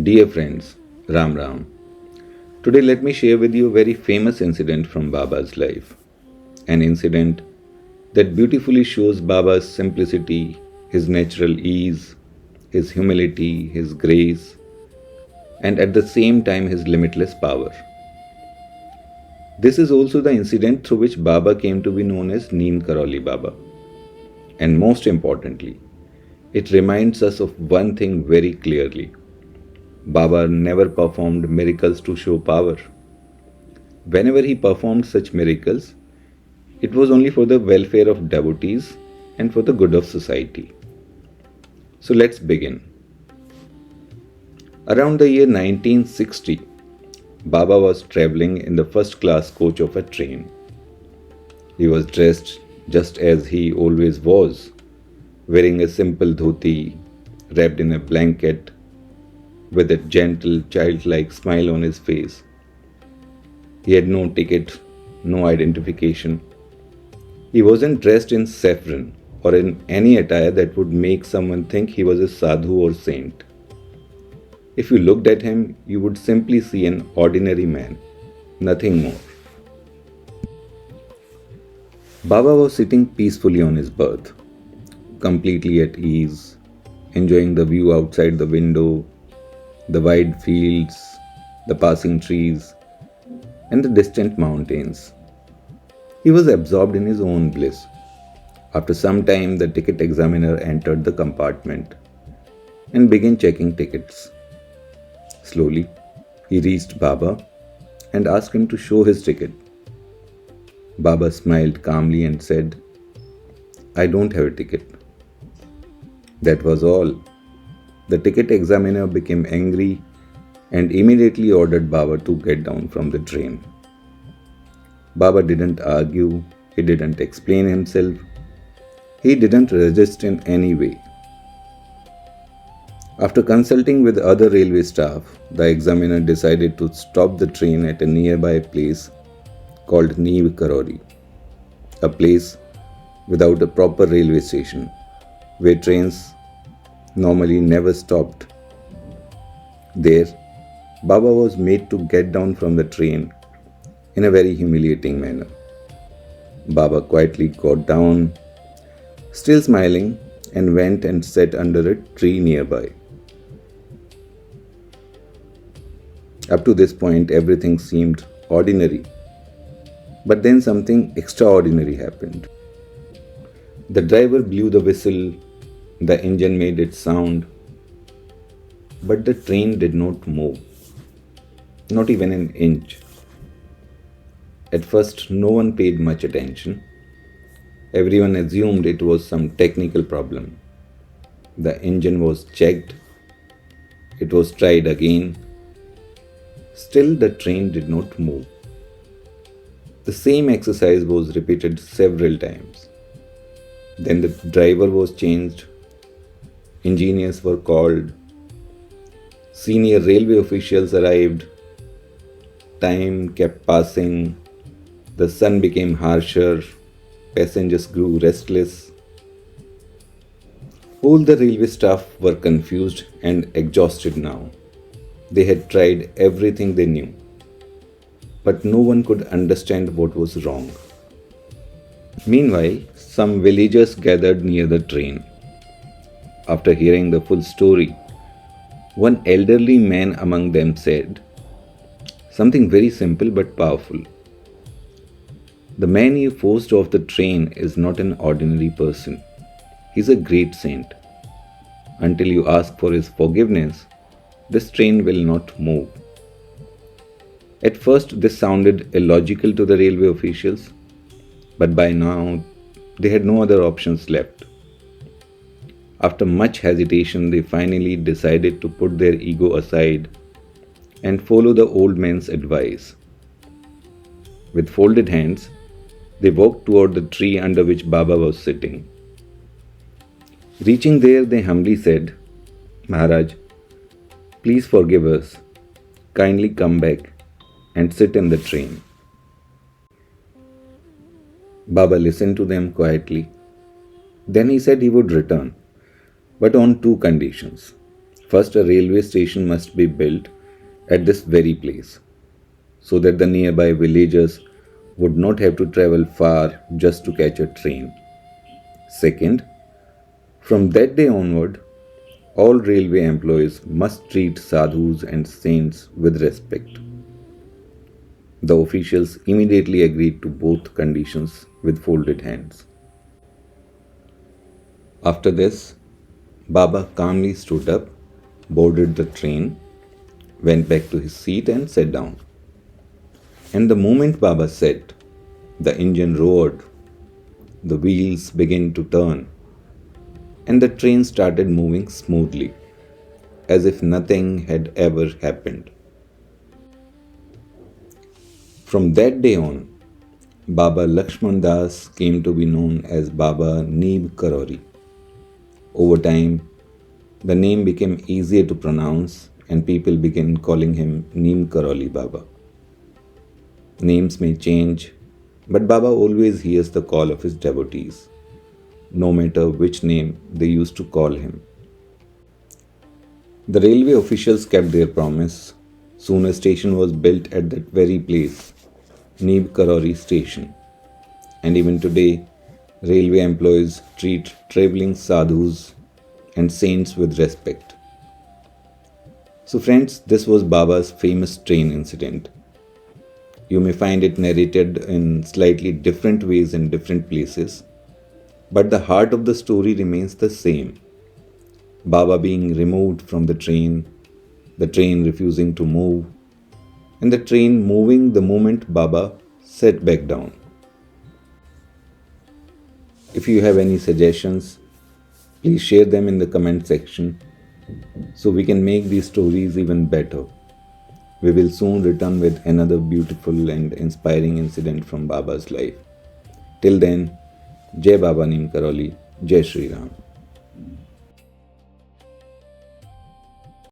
Dear friends, Ram Ram. Today let me share with you a very famous incident from Baba's life. An incident that beautifully shows Baba's simplicity, his natural ease, his humility, his grace, and at the same time his limitless power. This is also the incident through which Baba came to be known as Neem Karoli Baba. And most importantly, it reminds us of one thing very clearly. Baba never performed miracles to show power. Whenever he performed such miracles, it was only for the welfare of devotees and for the good of society. So let's begin. Around the year 1960, Baba was traveling in the first class coach of a train. He was dressed just as he always was, wearing a simple dhoti, wrapped in a blanket, with a gentle, childlike smile on his face. He had no ticket, no identification. He wasn't dressed in saffron or in any attire that would make someone think he was a sadhu or saint. If you looked at him, you would simply see an ordinary man, nothing more. Baba was sitting peacefully on his berth, completely at ease, enjoying the view outside the window, the wide fields, the passing trees, and the distant mountains. He was absorbed in his own bliss. After some time, the ticket examiner entered the compartment and began checking tickets. Slowly, he reached Baba and asked him to show his ticket. Baba smiled calmly and said, "I don't have a ticket." That was all. The ticket examiner became angry and immediately ordered Baba to get down from the train. Baba didn't argue, he didn't explain himself, he didn't resist in any way. After consulting with other railway staff, the examiner decided to stop the train at a nearby place called Neeb Karori, a place without a proper railway station, where trains normally never stopped. There, Baba was made to get down from the train in a very humiliating manner. Baba quietly got down, still smiling, and went and sat under a tree nearby. Up to this point, everything seemed ordinary. But then something extraordinary happened. The driver blew the whistle, the engine made its sound, but the train did not move, not even an inch. At first, no one paid much attention. Everyone assumed it was some technical problem. The engine was checked, it was tried again. Still, the train did not move. The same exercise was repeated several times. Then the driver was changed, engineers were called, senior railway officials arrived, time kept passing, the sun became harsher, passengers grew restless. All the railway staff were confused and exhausted now. They had tried everything they knew, but no one could understand what was wrong. Meanwhile, some villagers gathered near the train. After hearing the full story, one elderly man among them said something very simple but powerful. The man you forced off the train is not an ordinary person. He's a great saint. Until you ask for his forgiveness, this train will not move. At first, this sounded illogical to the railway officials, but by now they had no other options left. After much hesitation, they finally decided to put their ego aside and follow the old man's advice. With folded hands, they walked toward the tree under which Baba was sitting. Reaching there, they humbly said, "Maharaj, please forgive us. Kindly come back and sit in the train." Baba listened to them quietly. Then he said he would return, but on two conditions. First, a railway station must be built at this very place so that the nearby villagers would not have to travel far just to catch a train. Second, from that day onward, all railway employees must treat sadhus and saints with respect. The officials immediately agreed to both conditions with folded hands. After this, Baba calmly stood up, boarded the train, went back to his seat and sat down. And the moment Baba sat, the engine roared, the wheels began to turn, and the train started moving smoothly, as if nothing had ever happened. From that day on, Baba Lakshman Das came to be known as Baba Neeb Karori. Over time, the name became easier to pronounce and people began calling him Neem Karoli Baba. Names may change, but Baba always hears the call of his devotees, no matter which name they used to call him. The railway officials kept their promise. Soon a station was built at that very place, Neeb Karori Station. And even today, railway employees treat traveling sadhus and saints with respect. So, friends, this was Baba's famous train incident. You may find it narrated in slightly different ways in different places, but the heart of the story remains the same. Baba being removed from the train refusing to move, and the train moving the moment Baba sat back down. If you have any suggestions, please share them in the comment section so we can make these stories even better. We will soon return with another beautiful and inspiring incident from Baba's life. Till then, Jai Baba Neem Karoli, Jai Shri Ram.